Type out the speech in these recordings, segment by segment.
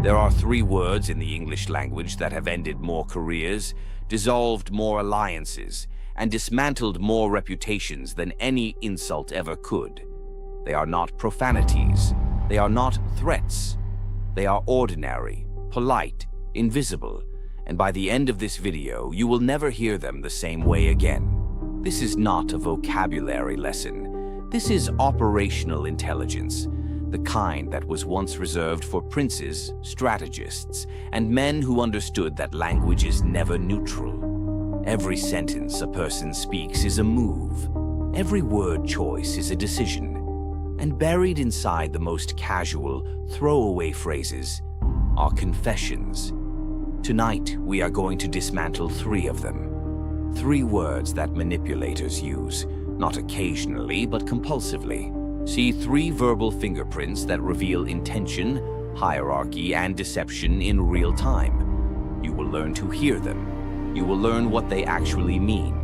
There are 3 words in the English language that have ended more careers, dissolved more alliances, and dismantled more reputations than any insult ever could. They are not profanities. They are not threats. They are ordinary, polite, invisible, and by the end of this video, you will never hear them the same way again. This is not a vocabulary lesson. This is operational intelligence, the kind that was once reserved for princes, strategists, and men who understood that language is never neutral. Every sentence a person speaks is a move. Every word choice is a decision. And buried inside the most casual, throwaway phrases are confessions. Tonight, we are going to dismantle 3 of them. 3 words that manipulators use, not occasionally, but compulsively. See 3 verbal fingerprints that reveal intention, hierarchy, and deception in real time. You will learn to hear them. You will learn what they actually mean.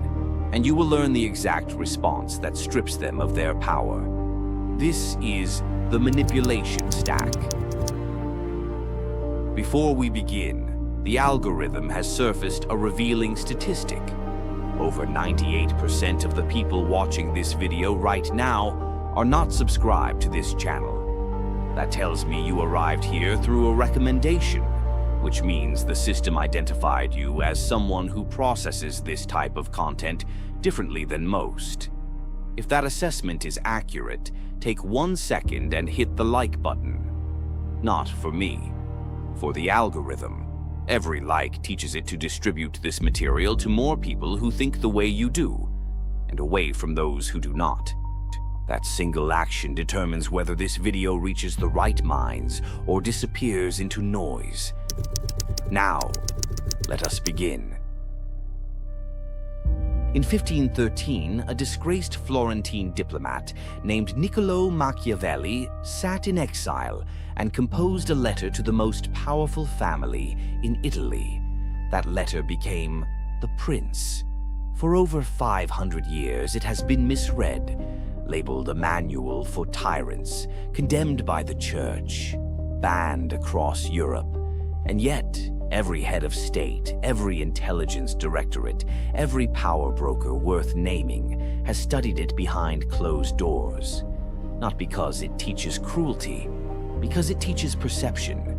And you will learn the exact response that strips them of their power. This is the manipulation stack. Before we begin, the algorithm has surfaced a revealing statistic. Over 98% of the people watching this video right now are not subscribed to this channel. That tells me you arrived here through a recommendation, which means the system identified you as someone who processes this type of content differently than most. If that assessment is accurate, take 1 second and hit the like button. Not for me, for the algorithm. Every like teaches it to distribute this material to more people who think the way you do, and away from those who do not. That single action determines whether this video reaches the right minds or disappears into noise. Now, let us begin. In 1513, a disgraced Florentine diplomat named Niccolò Machiavelli sat in exile and composed a letter to the most powerful family in Italy. That letter became The Prince. For over 500 years, it has been misread, labeled a manual for tyrants, condemned by the church, banned across Europe. And yet, every head of state, every intelligence directorate, every power broker worth naming has studied it behind closed doors. Not because it teaches cruelty, because it teaches perception.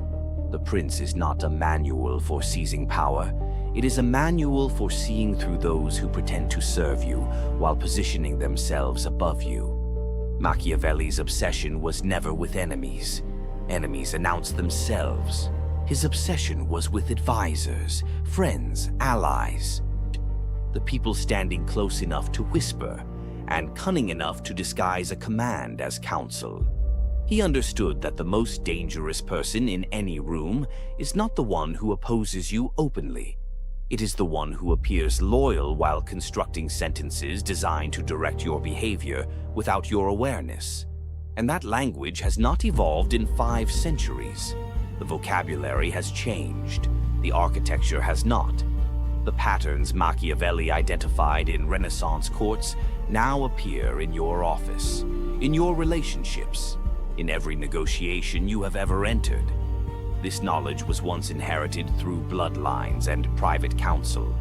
The Prince is not a manual for seizing power. It is a manual for seeing through those who pretend to serve you while positioning themselves above you. Machiavelli's obsession was never with enemies. Enemies announced themselves. His obsession was with advisors, friends, allies. The people standing close enough to whisper and cunning enough to disguise a command as counsel. He understood that the most dangerous person in any room is not the one who opposes you openly. It is the one who appears loyal while constructing sentences designed to direct your behavior without your awareness. And that language has not evolved in 5 centuries. The vocabulary has changed. The architecture has not. The patterns Machiavelli identified in Renaissance courts now appear in your office, in your relationships, in every negotiation you have ever entered. This knowledge was once inherited through bloodlines and private counsel.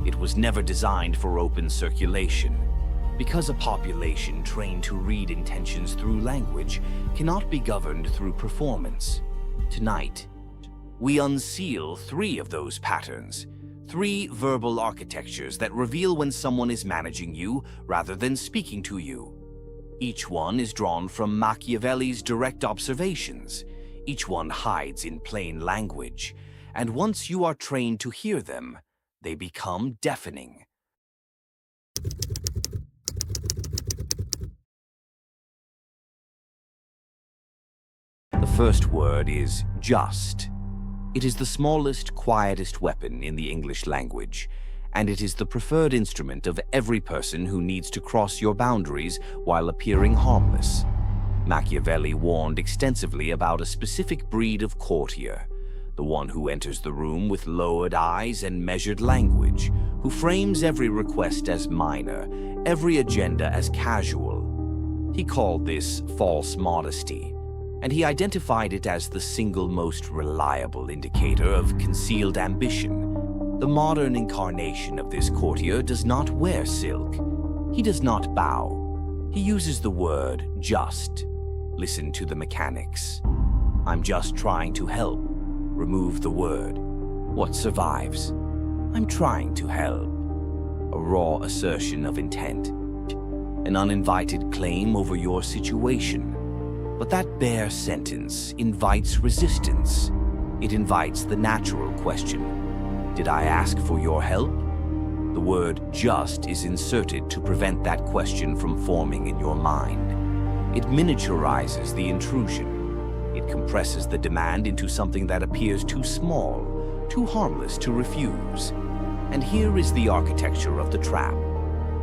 It was never designed for open circulation, because a population trained to read intentions through language cannot be governed through performance. Tonight, we unseal 3 of those patterns, 3 verbal architectures that reveal when someone is managing you rather than speaking to you. Each one is drawn from Machiavelli's direct observations. Each one hides in plain language, and once you are trained to hear them, they become deafening. The first word is just. It is the smallest, quietest weapon in the English language, and it is the preferred instrument of every person who needs to cross your boundaries while appearing harmless. Machiavelli warned extensively about a specific breed of courtier, the one who enters the room with lowered eyes and measured language, who frames every request as minor, every agenda as casual. He called this false modesty. and he identified it as the single most reliable indicator of concealed ambition. The modern incarnation of this courtier does not wear silk. He does not bow. He uses the word just. Listen to the mechanics. I'm just trying to help. Remove the word. What survives? I'm trying to help. A raw assertion of intent. An uninvited claim over your situation. But that bare sentence invites resistance. It invites the natural question. Did I ask for your help? The word just is inserted to prevent that question from forming in your mind. It miniaturizes the intrusion. It compresses the demand into something that appears too small, too harmless to refuse. And here is the architecture of the trap.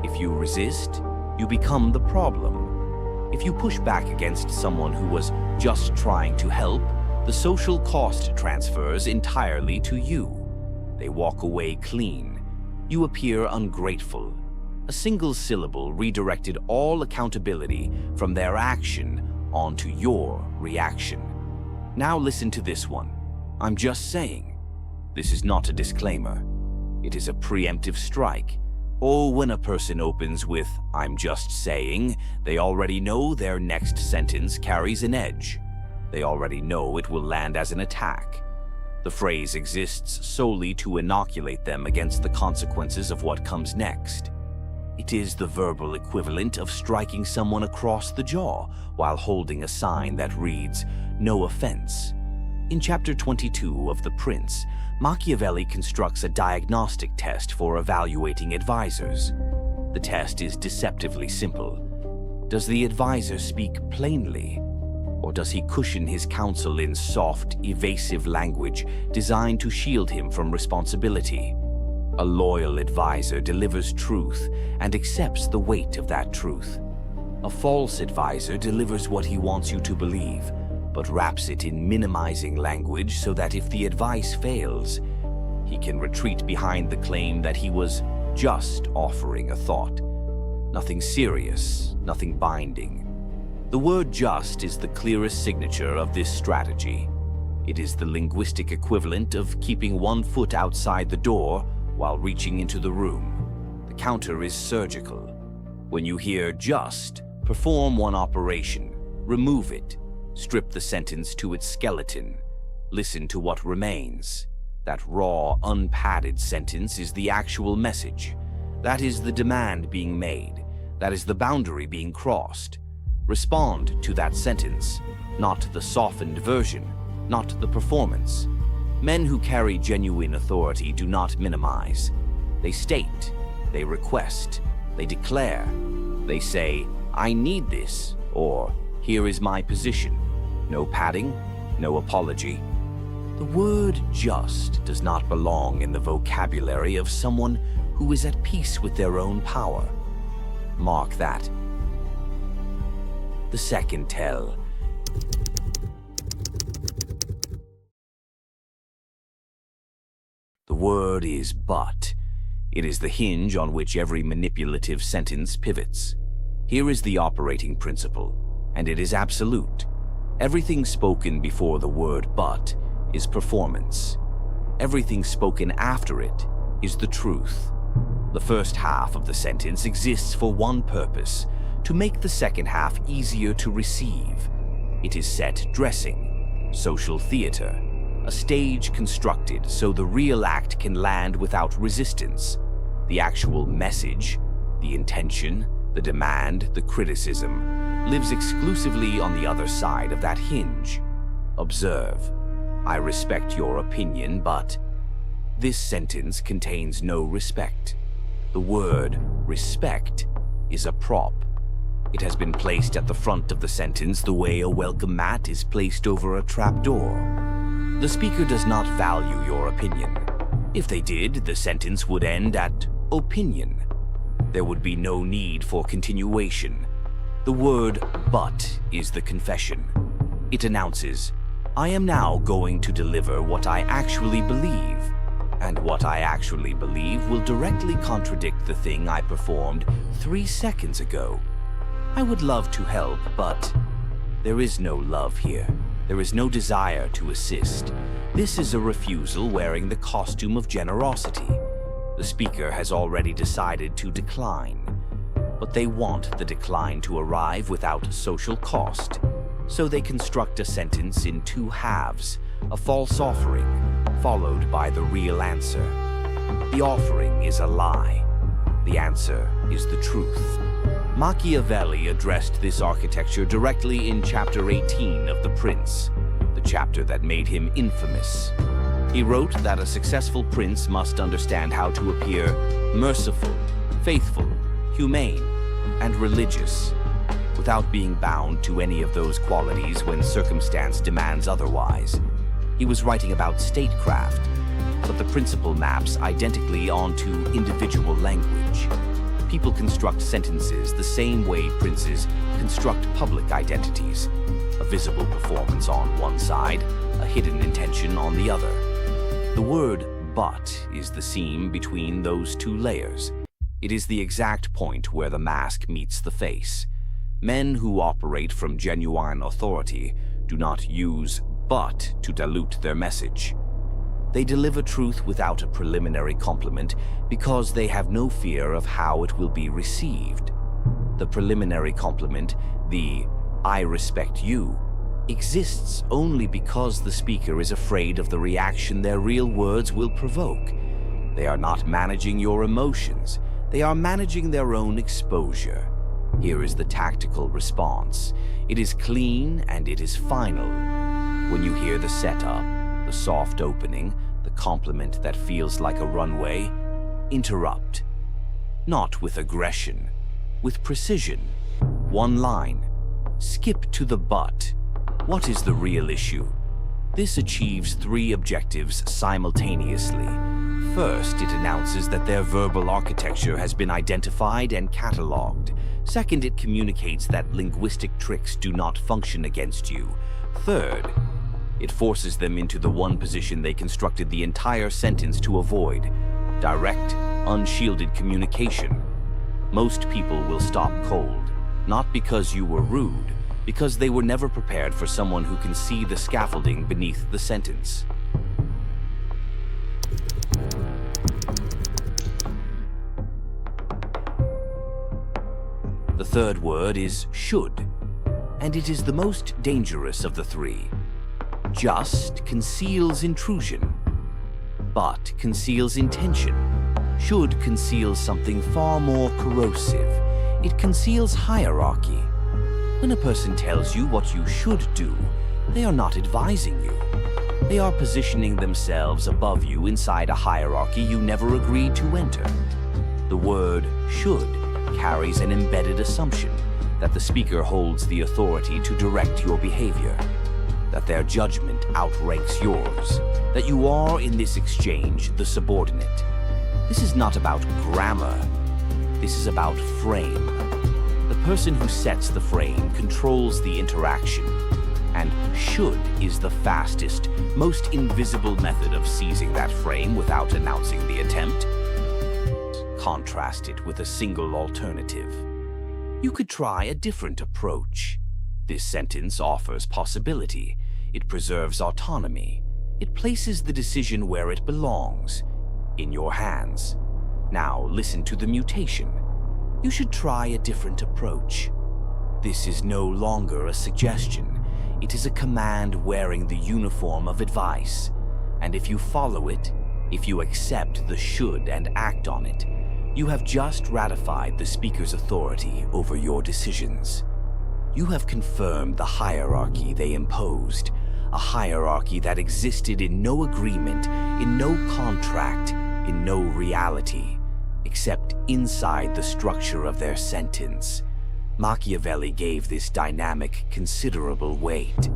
If you resist, you become the problem. If you push back against someone who was just trying to help, the social cost transfers entirely to you. They walk away clean. You appear ungrateful. A single syllable redirected all accountability from their action onto your reaction. Now listen to this one. I'm just saying. This is not a disclaimer. It is a preemptive strike. Oh, when a person opens with, I'm just saying, they already know their next sentence carries an edge. They already know it will land as an attack. The phrase exists solely to inoculate them against the consequences of what comes next. It is the verbal equivalent of striking someone across the jaw while holding a sign that reads, "No offense." In Chapter 22 of The Prince, Machiavelli constructs a diagnostic test for evaluating advisors. The test is deceptively simple. Does the advisor speak plainly? Or does he cushion his counsel in soft, evasive language designed to shield him from responsibility? A loyal advisor delivers truth and accepts the weight of that truth. A false advisor delivers what he wants you to believe, but wraps it in minimizing language so that if the advice fails, he can retreat behind the claim that he was just offering a thought. Nothing serious, nothing binding. The word just is the clearest signature of this strategy. It is the linguistic equivalent of keeping one foot outside the door while reaching into the room. The counter is surgical. When you hear just, perform one operation, remove it, strip the sentence to its skeleton, listen to what remains. That raw, unpadded sentence is the actual message. That is the demand being made. That is the boundary being crossed. Respond to that sentence, not the softened version, not the performance. Men who carry genuine authority do not minimize. They state, they request, they declare. They say, I need this, or here is my position. No padding, no apology. The word just does not belong in the vocabulary of someone who is at peace with their own power. Mark that. The second tell. The word is but. It is the hinge on which every manipulative sentence pivots. Here is the operating principle, and it is absolute. Everything spoken before the word but is performance. Everything spoken after it is the truth. The first half of the sentence exists for one purpose, to make the second half easier to receive. It is set dressing, social theater, a stage constructed so the real act can land without resistance. The actual message, the intention, the demand, the criticism, lives exclusively on the other side of that hinge. Observe. I respect your opinion, but this sentence contains no respect. The word respect is a prop. It has been placed at the front of the sentence the way a welcome mat is placed over a trapdoor. The speaker does not value your opinion. If they did, the sentence would end at opinion. There would be no need for continuation. The word but is the confession. It announces, I am now going to deliver what I actually believe, and what I actually believe will directly contradict the thing I performed 3 seconds ago. I would love to help, but There is no love here. There is no desire to assist. This is a refusal wearing the costume of generosity. The speaker has already decided to decline, but they want the decline to arrive without social cost. So they construct a sentence in two halves, a false offering, followed by the real answer. The offering is a lie. The answer is the truth. Machiavelli addressed this architecture directly in chapter 18 of The Prince, the chapter that made him infamous. He wrote that a successful prince must understand how to appear merciful, faithful, humane, and religious, without being bound to any of those qualities when circumstance demands otherwise. He was writing about statecraft, but the principle maps identically onto individual language. People construct sentences the same way princes construct public identities. A visible performance on one side, a hidden intention on the other. The word "but" is the seam between those two layers. It is the exact point where the mask meets the face. Men who operate from genuine authority do not use "but" to dilute their message. They deliver truth without a preliminary compliment because they have no fear of how it will be received. The preliminary compliment, the "I respect you," exists only because the speaker is afraid of the reaction their real words will provoke. They are not managing your emotions. They are managing their own exposure. Here is the tactical response. It is clean and it is final. When you hear the setup, the soft opening, the compliment that feels like a runway, interrupt. Not with aggression, with precision. One line. Skip to the "but." What is the real issue? This achieves three objectives simultaneously. First, it announces that their verbal architecture has been identified and catalogued. Second, it communicates that linguistic tricks do not function against you. Third, it forces them into the one position they constructed the entire sentence to avoid: direct, unshielded communication. Most people will stop cold, not because you were rude, because they were never prepared for someone who can see the scaffolding beneath the sentence. The third word is "should," and it is the most dangerous of the three. Just conceals intrusion, but conceals intention. Should conceals something far more corrosive. It conceals hierarchy. When a person tells you what you should do, they are not advising you. They are positioning themselves above you inside a hierarchy you never agreed to enter. The word "should" carries an embedded assumption that the speaker holds the authority to direct your behavior, that their judgment outranks yours, that you are in this exchange the subordinate. This is not about grammar. This is about frame. The person who sets the frame controls the interaction, and "should" is the fastest, most invisible method of seizing that frame without announcing the attempt. Contrast it with a single alternative. You could try a different approach. This sentence offers possibility. It preserves autonomy. It places the decision where it belongs, in your hands. Now listen to the mutation. You should try a different approach. This is no longer a suggestion. It is a command wearing the uniform of advice. And if you follow it, if you accept the "should" and act on it, you have just ratified the speaker's authority over your decisions. You have confirmed the hierarchy they imposed, a hierarchy that existed in no agreement, in no contract, in no reality, except inside the structure of their sentence. Machiavelli gave this dynamic considerable weight.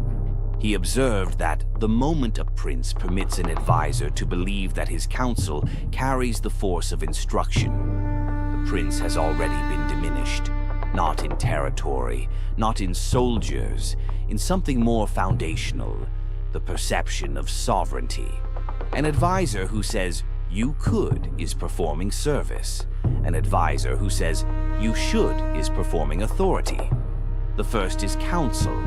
He observed that the moment a prince permits an advisor to believe that his counsel carries the force of instruction, the prince has already been diminished, not in territory, not in soldiers, in something more foundational, the perception of sovereignty. An advisor who says, "You could," is performing service. An advisor who says, "You should," is performing authority. The first is counsel.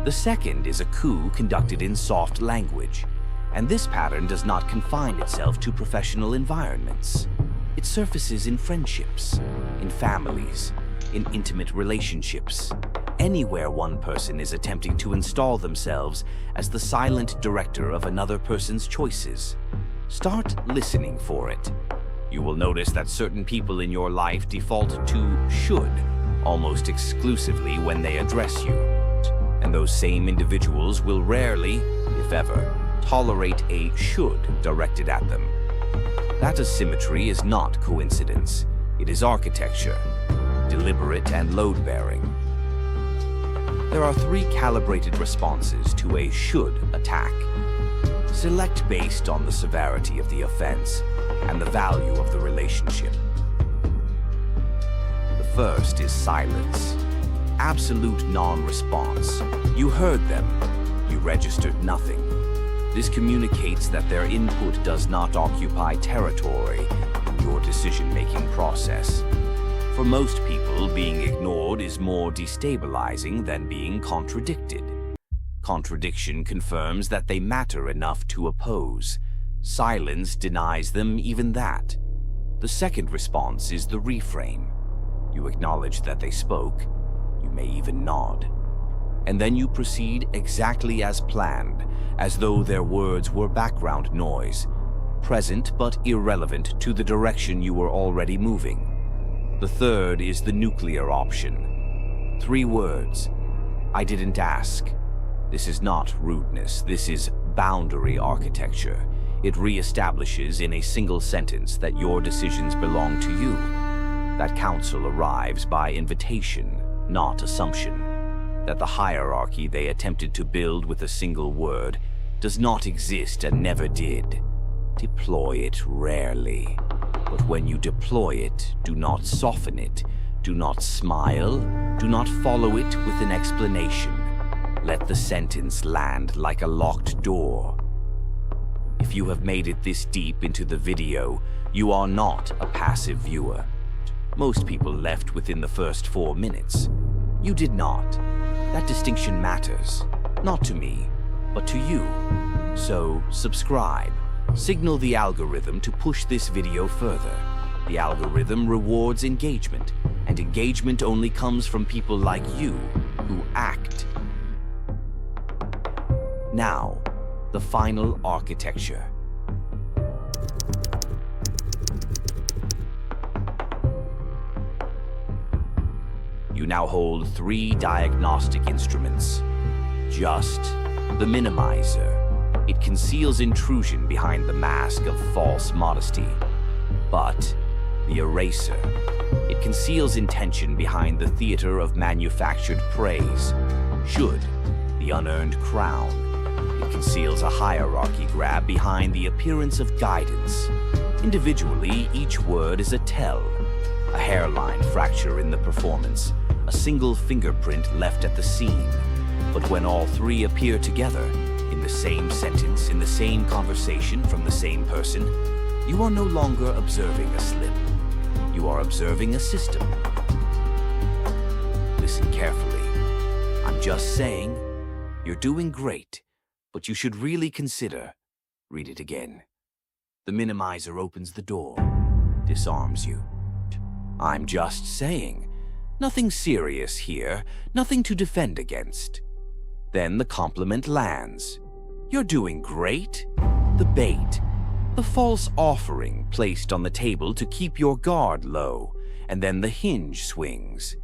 The second is a coup conducted in soft language, and this pattern does not confine itself to professional environments. It surfaces in friendships, in families, in intimate relationships, anywhere one person is attempting to install themselves as the silent director of another person's choices. Start listening for it. You will notice that certain people in your life default to should almost exclusively when they address you. And those same individuals will rarely, if ever, tolerate a should directed at them. That asymmetry is not coincidence. It is architecture, deliberate and load-bearing. There are 3 calibrated responses to a should attack. Select based on the severity of the offense and the value of the relationship. The first is silence. Absolute non-response. You heard them. You registered nothing. This communicates that their input does not occupy territory in your decision-making process. For most people, being ignored is more destabilizing than being contradicted. Contradiction confirms that they matter enough to oppose. Silence denies them even that. The second response is the reframe. You acknowledge that they spoke. You may even nod. And then you proceed exactly as planned, as though their words were background noise, present but irrelevant to the direction you were already moving. The third is the nuclear option. 3 words. I didn't ask. This is not rudeness. This is boundary architecture. It reestablishes in a single sentence that your decisions belong to you. That counsel arrives by invitation, not assumption. That the hierarchy they attempted to build with a single word does not exist and never did. Deploy it rarely. But when you deploy it, do not soften it, do not smile, do not follow it with an explanation. Let the sentence land like a locked door. If you have made it this deep into the video, you are not a passive viewer. Most people left within the first 4 minutes. You did not. That distinction matters, not to me, but to you. So, subscribe. Signal the algorithm to push this video further. The algorithm rewards engagement, and engagement only comes from people like you who act. Now, the final architecture. You now hold 3 diagnostic instruments. Just the minimizer. It conceals intrusion behind the mask of false modesty. But the eraser. It conceals intention behind the theater of manufactured praise. Should, the unearned crown. It conceals a hierarchy grab behind the appearance of guidance. Individually, each word is a tell. A hairline fracture in the performance. A single fingerprint left at the scene. But when all 3 appear together, in the same sentence, in the same conversation from the same person, you are no longer observing a slip. You are observing a system. Listen carefully. I'm just saying, you're doing great, but you should really consider. Read it again. The minimizer opens the door, disarms you. I'm just saying. Nothing serious here, nothing to defend against. Then the compliment lands. You're doing great. The bait. The false offering placed on the table to keep your guard low, and then the hinge swings.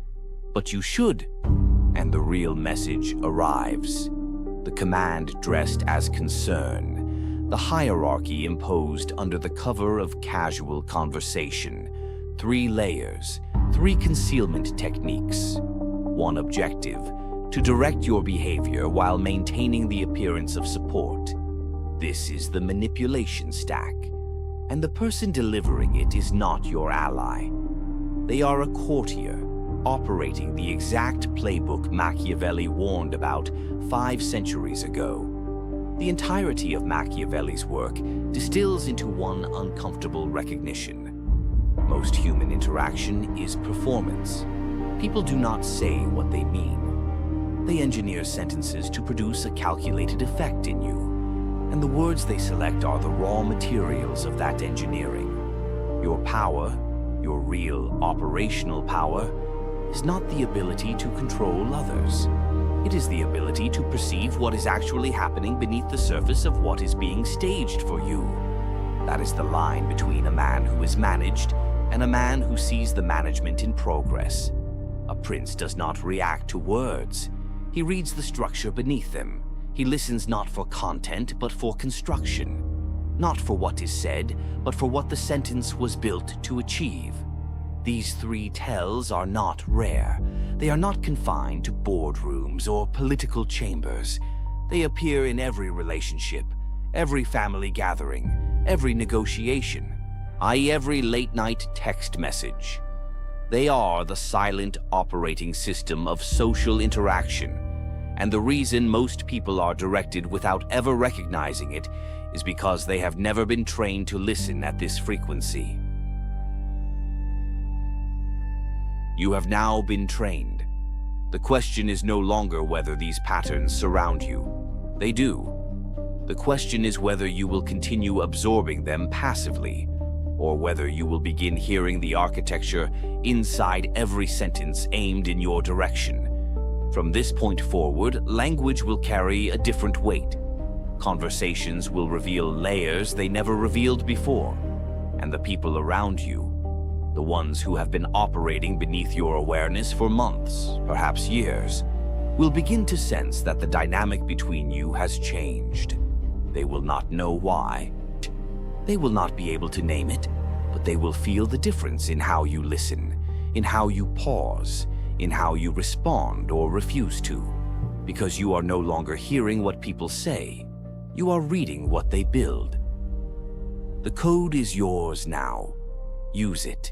But you should, and the real message arrives. The command dressed as concern. The hierarchy imposed under the cover of casual conversation. 3 layers, 3 concealment techniques. 1 objective, to direct your behavior while maintaining the appearance of support. This is the manipulation stack, and the person delivering it is not your ally. They are a courtier, operating the exact playbook Machiavelli warned about 5 centuries ago. The entirety of Machiavelli's work distills into one uncomfortable recognition. Most human interaction is performance. People do not say what they mean. They engineer sentences to produce a calculated effect in you, and the words they select are the raw materials of that engineering. Your power, your real operational power, is not the ability to control others. It is the ability to perceive what is actually happening beneath the surface of what is being staged for you. That is the line between a man who is managed and a man who sees the management in progress. A prince does not react to words. He reads the structure beneath them. He listens not for content, but for construction. Not for what is said, but for what the sentence was built to achieve. These three tells are not rare. They are not confined to boardrooms or political chambers. They appear in every relationship, every family gathering, every negotiation, i.e. every late-night text message. They are the silent operating system of social interaction, and the reason most people are directed without ever recognizing it is because they have never been trained to listen at this frequency. You have now been trained. The question is no longer whether these patterns surround you. They do. The question is whether you will continue absorbing them passively, or whether you will begin hearing the architecture inside every sentence aimed in your direction. From this point forward, language will carry a different weight. Conversations will reveal layers they never revealed before, and the people around you, the ones who have been operating beneath your awareness for months, perhaps years, will begin to sense that the dynamic between you has changed. They will not know why. They will not be able to name it, but they will feel the difference in how you listen, in how you pause, in how you respond or refuse to, because you are no longer hearing what people say. You are reading what they build. The code is yours now. Use it.